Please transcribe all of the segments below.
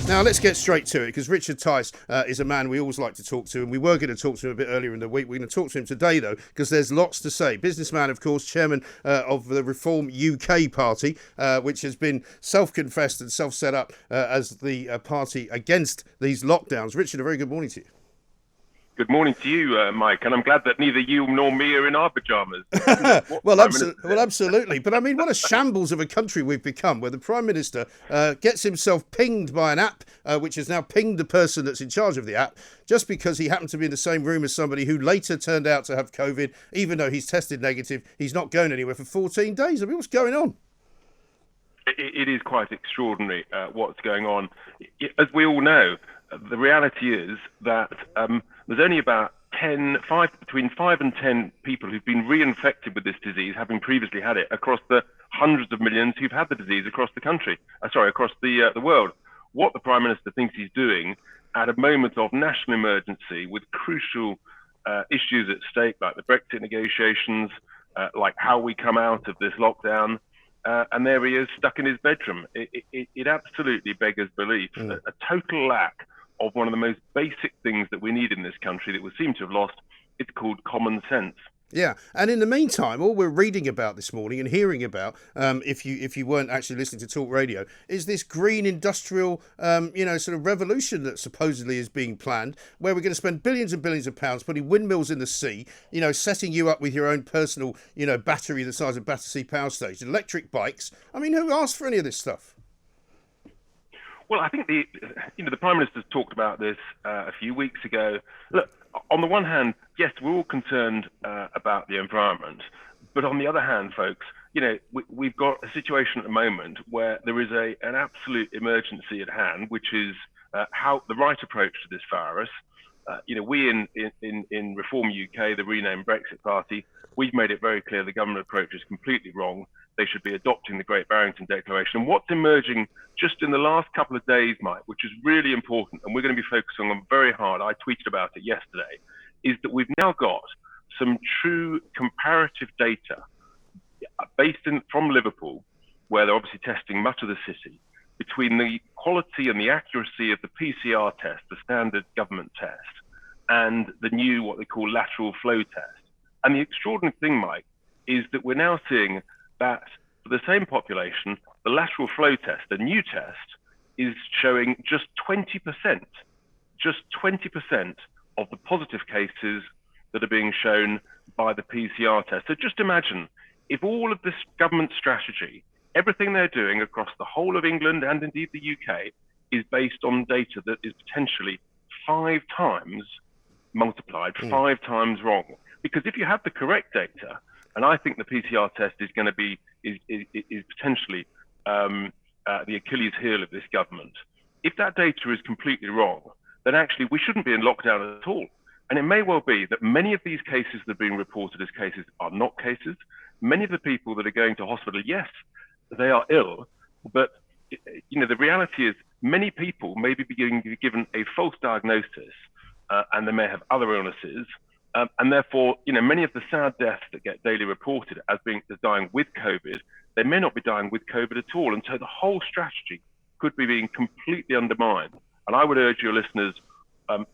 Now, let's get straight to it, because Richard Tice is a man we always like to talk to, and we were going to talk to him a bit earlier in the week. We're going to talk to him today, though, because there's lots to say. Businessman, of course, chairman of the Reform UK Party, which has been self-confessed and self-set up as the party against these lockdowns. Richard, a very good morning to you. Good morning to you, Mike, and I'm glad that neither you nor me are in our pajamas. Well, absolutely. But I mean, what a shambles of a country we've become, where the Prime Minister gets himself pinged by an app, which has now pinged the person that's in charge of the app, just because he happened to be in the same room as somebody who later turned out to have COVID, even though he's tested negative. He's not going anywhere for 14 days. I mean, what's going on? It is quite extraordinary what's going on. As we all know, the reality is that there's only about between 5 and 10 people who've been reinfected with this disease, having previously had it, across the hundreds of millions who've had the disease across the country. Across the world. What the Prime Minister thinks he's doing at a moment of national emergency, with crucial issues at stake, like the Brexit negotiations, like how we come out of this lockdown. And there he is, stuck in his bedroom. It absolutely beggars belief. A total lack of one of the most basic things that we need in this country that we seem to have lost. It's called common sense. Yeah, and in the meantime, all we're reading about this morning and hearing about, if you weren't actually listening to Talk Radio, is this green industrial, sort of revolution that supposedly is being planned, where we're going to spend billions and billions of pounds putting windmills in the sea, setting you up with your own personal, battery the size of Battersea Power Station, electric bikes. I mean, who asked for any of this stuff? Well, I think the Prime Minister's talked about this a few weeks ago. Look, on the one hand, yes, we're all concerned about the environment, but on the other hand, folks, we've got a situation at the moment where there is an absolute emergency at hand, which is how the right approach to this virus. We in Reform UK, the renamed Brexit Party, we've made it very clear the government approach is completely wrong. They should be adopting the Great Barrington Declaration. And what's emerging just in the last couple of days, Mike, which is really important, and we're going to be focusing on very hard, I tweeted about it yesterday, is that we've now got some true comparative data from Liverpool, where they're obviously testing much of the city, between the quality and the accuracy of the PCR test, the standard government test, and the new, what they call lateral flow test. And the extraordinary thing, Mike, is that we're now seeing that for the same population, the lateral flow test, the new test, is showing just 20% of the positive cases that are being shown by the PCR test. So just imagine if all of this government strategy, everything they're doing across the whole of England and indeed the UK, is based on data that is potentially 5 times multiplied, 5 times wrong. Because if you have the correct data, and I think the PCR test is going to be is potentially the Achilles heel of this government. If that data is completely wrong, then actually we shouldn't be in lockdown at all. And it may well be that many of these cases that are being reported as cases are not cases. Many of the people that are going to hospital, yes, they are ill, but the reality is many people may be being given a false diagnosis, and they may have other illnesses. And therefore, many of the sad deaths that get daily reported as dying with COVID, they may not be dying with COVID at all. And so the whole strategy could be being completely undermined. And I would urge your listeners,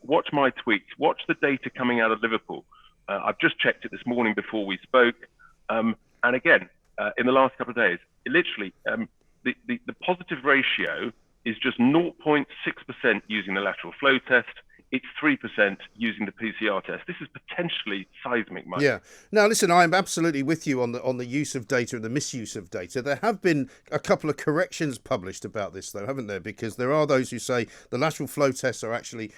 watch my tweets, watch the data coming out of Liverpool. I've just checked it this morning before we spoke. And again, in the last couple of days, literally, the positive ratio is just 0.6% using the lateral flow test. It's 3% using the PCR test. This is potentially seismic, Mike. Yeah. Now, listen, I'm absolutely with you on the use of data and the misuse of data. There have been a couple of corrections published about this, though, haven't there? Because there are those who say the lateral flow tests are actually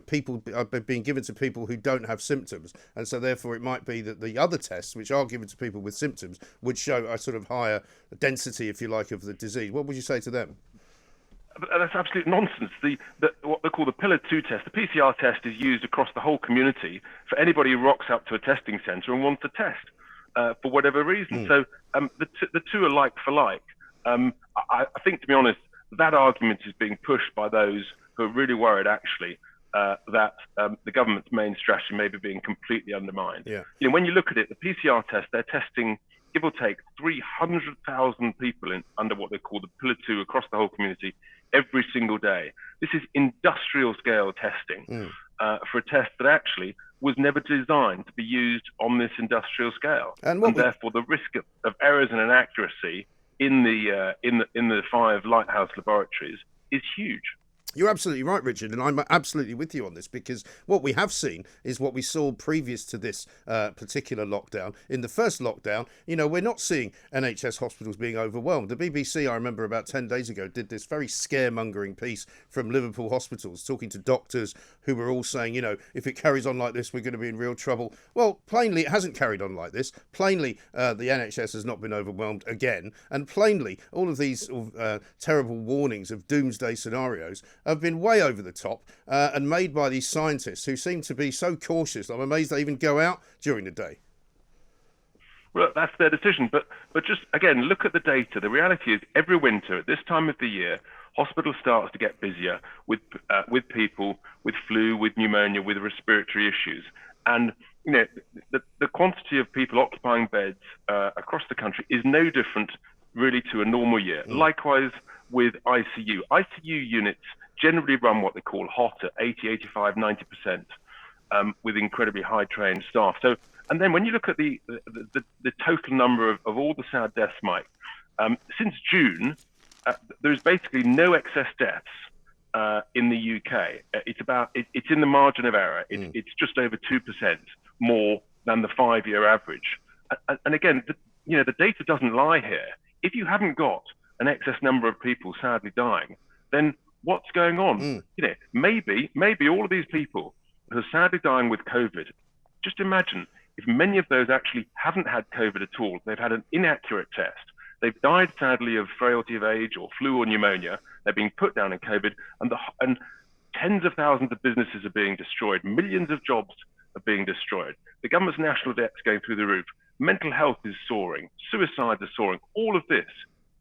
people are being given to people who don't have symptoms, and so therefore it might be that the other tests, which are given to people with symptoms, would show a sort of higher density, if you like, of the disease. What would you say to them? That's absolute nonsense. What they call the Pillar 2 test, the PCR test, is used across the whole community for anybody who rocks up to a testing centre and wants a test for whatever reason. So the two are like for like. I think, to be honest, that argument is being pushed by those who are really worried, actually, that the government's main strategy may be being completely undermined. Yeah. When you look at it, the PCR test, they're testing, give or take, 300,000 people under what they call the Pillar 2 across the whole community. every single day. This is industrial scale testing for a test that actually was never designed to be used on this industrial scale, and therefore the risk of errors and inaccuracy in the 5 lighthouse laboratories is huge. You're absolutely right, Richard, and I'm absolutely with you on this, because what we have seen is what we saw previous to this particular lockdown. In the first lockdown, we're not seeing NHS hospitals being overwhelmed. The BBC, I remember about 10 days ago, did this very scaremongering piece from Liverpool hospitals, talking to doctors who were all saying, if it carries on like this, we're going to be in real trouble. Well, plainly, it hasn't carried on like this. Plainly, the NHS has not been overwhelmed again. And plainly, all of these terrible warnings of doomsday scenarios have been way over the top and made by these scientists who seem to be so cautious. I'm amazed they even go out during the day. Well, that's their decision. But just, again, look at the data. The reality is every winter at this time of the year, hospital starts to get busier with people with flu, with pneumonia, with respiratory issues. And the quantity of people occupying beds across the country is no different really to a normal year. Likewise with ICU. ICU units generally run what they call hot at 80, 85, 90%, with incredibly high trained staff. So, and then when you look at the total number of all the sad deaths, Mike, since June, there's basically no excess deaths in the UK. It's in the margin of error. It's just over 2% more than the 5-year average. And again, the data doesn't lie here. If you haven't got an excess number of people sadly dying, then what's going on? Maybe all of these people who are sadly dying with COVID, just imagine if many of those actually haven't had COVID at all. They've had an inaccurate test. They've died sadly of frailty of age or flu or pneumonia. They're being put down in COVID, and tens of thousands of businesses are being destroyed. Millions of jobs are being destroyed. The government's national debt's going through the roof. Mental health is soaring. Suicides are soaring. All of this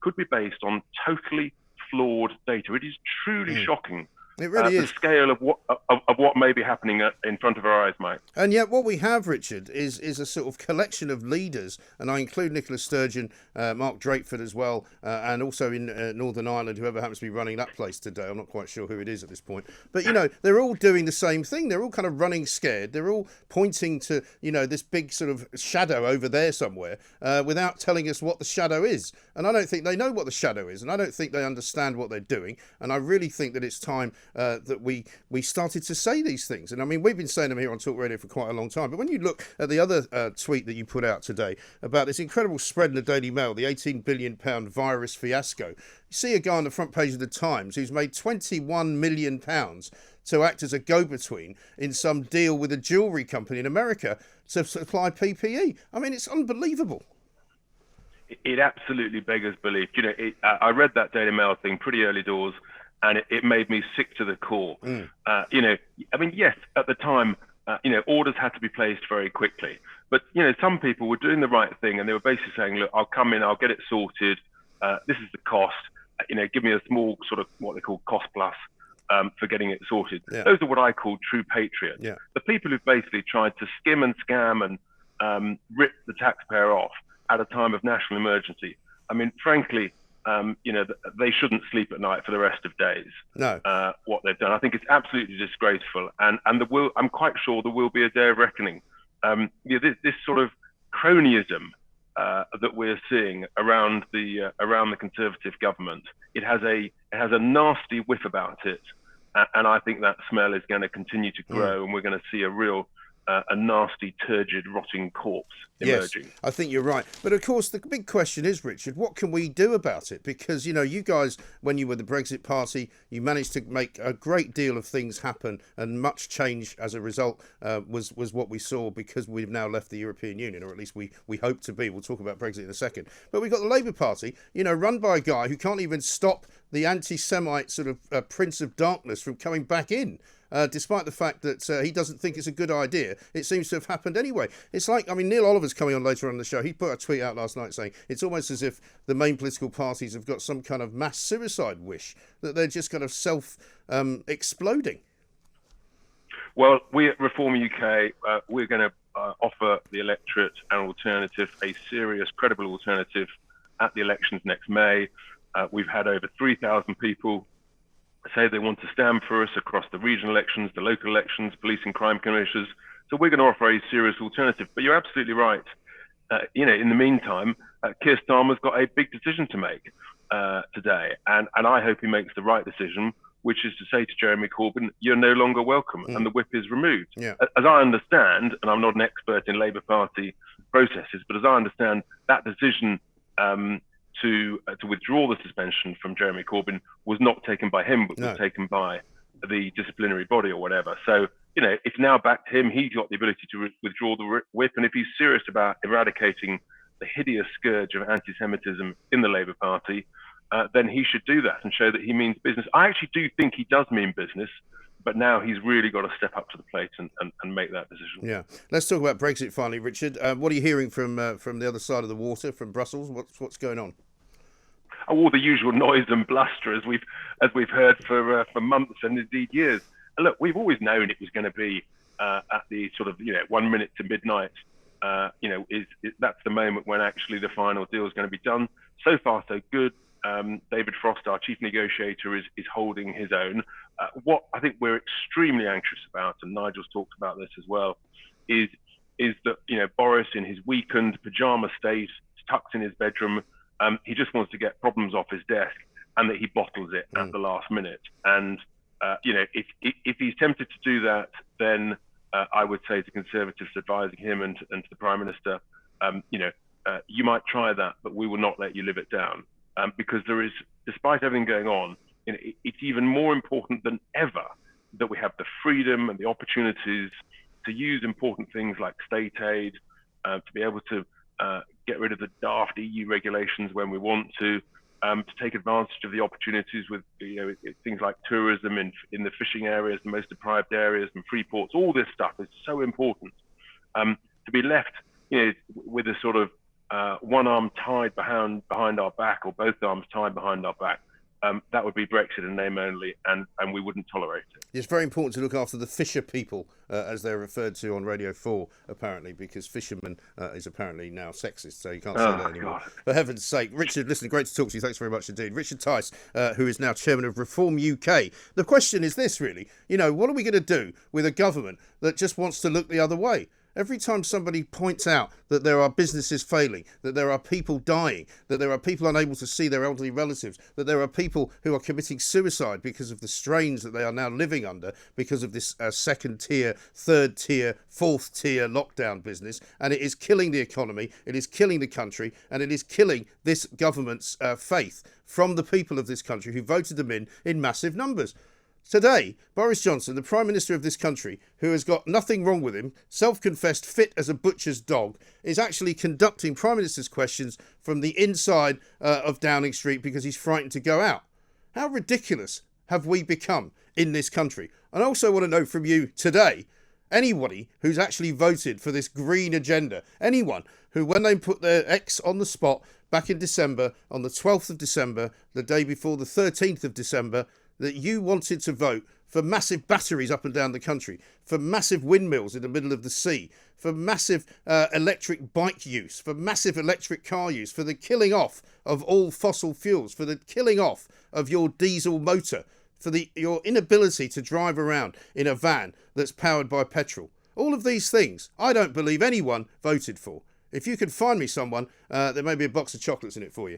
could be based on totally flawed data. It is truly shocking. It really is. The scale of what may be happening in front of our eyes, Mike. And yet what we have, Richard, is a sort of collection of leaders, and I include Nicola Sturgeon, Mark Drakeford as well, and also in Northern Ireland, whoever happens to be running that place today. I'm not quite sure who it is at this point. But, they're all doing the same thing. They're all kind of running scared. They're all pointing to, this big sort of shadow over there somewhere without telling us what the shadow is. And I don't think they know what the shadow is, and I don't think they understand what they're doing. And I really think that it's time that we started to say these things. And I mean, we've been saying them here on Talk Radio for quite a long time. But when you look at the other tweet that you put out today about this incredible spread in the Daily Mail, the £18 billion virus fiasco, you see a guy on the front page of the Times who's made £21 million to act as a go-between in some deal with a jewellery company in America to supply PPE. I mean, it's unbelievable. It absolutely beggars belief. I read that Daily Mail thing pretty early doors, and it made me sick to the core. Yes, at the time, orders had to be placed very quickly. But, some people were doing the right thing, and they were basically saying, look, I'll come in, I'll get it sorted. This is the cost. Give me a small sort of what they call cost plus for getting it sorted. Yeah. Those are what I call true patriots. Yeah. The people who've basically tried to skim and scam and rip the taxpayer off at a time of national emergency. I mean, frankly, they shouldn't sleep at night for the rest of days. No. What they've done, I think it's absolutely disgraceful, and I'm quite sure there will be a day of reckoning. This sort of cronyism that we're seeing around the Conservative government, it has a nasty whiff about it, and I think that smell is going to continue to grow, and we're going to see a nasty, turgid, rotting corpse emerging. Yes, I think you're right. But of course, the big question is, Richard, what can we do about it? Because, you guys, when you were the Brexit party, you managed to make a great deal of things happen, and much change as a result was what we saw, because we've now left the European Union, or at least we hope to be. We'll talk about Brexit in a second. But we've got the Labour Party, run by a guy who can't even stop the anti-Semite sort of Prince of Darkness from coming back in. Despite the fact that he doesn't think it's a good idea, it seems to have happened anyway. It's like, Neil Oliver's coming on later on the show. He put a tweet out last night saying it's almost as if the main political parties have got some kind of mass suicide wish, that they're just kind of self-exploding. Well, we at Reform UK, we're going to offer the electorate an alternative, a serious, credible alternative at the elections next May. We've had over 3,000 people say they want to stand for us across the regional elections, the local elections, police and crime commissioners. So we're going to offer a serious alternative. But you're absolutely right. In the meantime, Keir Starmer's got a big decision to make today, and I hope he makes the right decision, which is to say to Jeremy Corbyn, you're no longer welcome, and the whip is removed. Yeah. As I understand, and I'm not an expert in Labour Party processes, but as I understand, that decision to withdraw the suspension from Jeremy Corbyn was not taken by him, but was taken by the disciplinary body or whatever. So, it's now back to him. He's got the ability to withdraw the whip, and if he's serious about eradicating the hideous scourge of anti-Semitism in the Labour Party, then he should do that and show that he means business. I actually do think he does mean business, but now he's really got to step up to the plate and make that decision. Yeah. Let's talk about Brexit finally, Richard. What are you hearing from the other side of the water, from Brussels? What's going on? All the usual noise and bluster as we've heard for months and indeed years. And look, we've always known it was going to be at the sort of 1 minute to midnight. That's the moment when actually the final deal is going to be done. So far, so good. David Frost, our chief negotiator, is holding his own. What I think we're extremely anxious about, and Nigel's talked about this as well, is that Boris, in his weakened pajama state, tucked in his bedroom, he just wants to get problems off his desk, and that he bottles it at the last minute. And if he's tempted to do that, then I would say to Conservatives advising him and to the Prime Minister, you might try that, but we will not let you live it down. Because there is, despite everything going on, it's even more important than ever that we have the freedom and the opportunities to use important things like state aid, to be able to get rid of the daft EU regulations when we want to take advantage of the opportunities with things like tourism in the fishing areas, the most deprived areas, and free ports. All this stuff is so important. To be left with a sort of one arm tied behind our back, or both arms tied behind our back, that would be Brexit in name only, and we wouldn't tolerate it. It's very important to look after the fisher people, as they're referred to on Radio 4, apparently, because fisherman is apparently now sexist, so you can't say that anymore. God. For heaven's sake. Richard, listen, great to talk to you. Thanks very much indeed. Richard Tice, who is now chairman of Reform UK. The question is this, really. What are we going to do with a government that just wants to look the other way? Every time somebody points out that there are businesses failing, that there are people dying, that there are people unable to see their elderly relatives, that there are people who are committing suicide because of the strains that they are now living under because of this second tier, third tier, fourth tier lockdown business, and it is killing the economy, it is killing the country, and it is killing this government's faith from the people of this country who voted them in massive numbers. Today, Boris Johnson, the Prime Minister of this country, who has got nothing wrong with him, self-confessed fit as a butcher's dog, is actually conducting Prime Minister's questions from the inside of Downing Street because he's frightened to go out. How ridiculous have we become in this country? And I also want to know from you today, anybody who's actually voted for this green agenda, anyone who, when they put their X on the spot back in December, on the 12th of December, the day before the 13th of December, that you wanted to vote for massive batteries up and down the country, for massive windmills in the middle of the sea, for massive electric bike use, for massive electric car use, for the killing off of all fossil fuels, for the killing off of your diesel motor, for your inability to drive around in a van that's powered by petrol. All of these things, I don't believe anyone voted for. If you could find me someone, there may be a box of chocolates in it for you.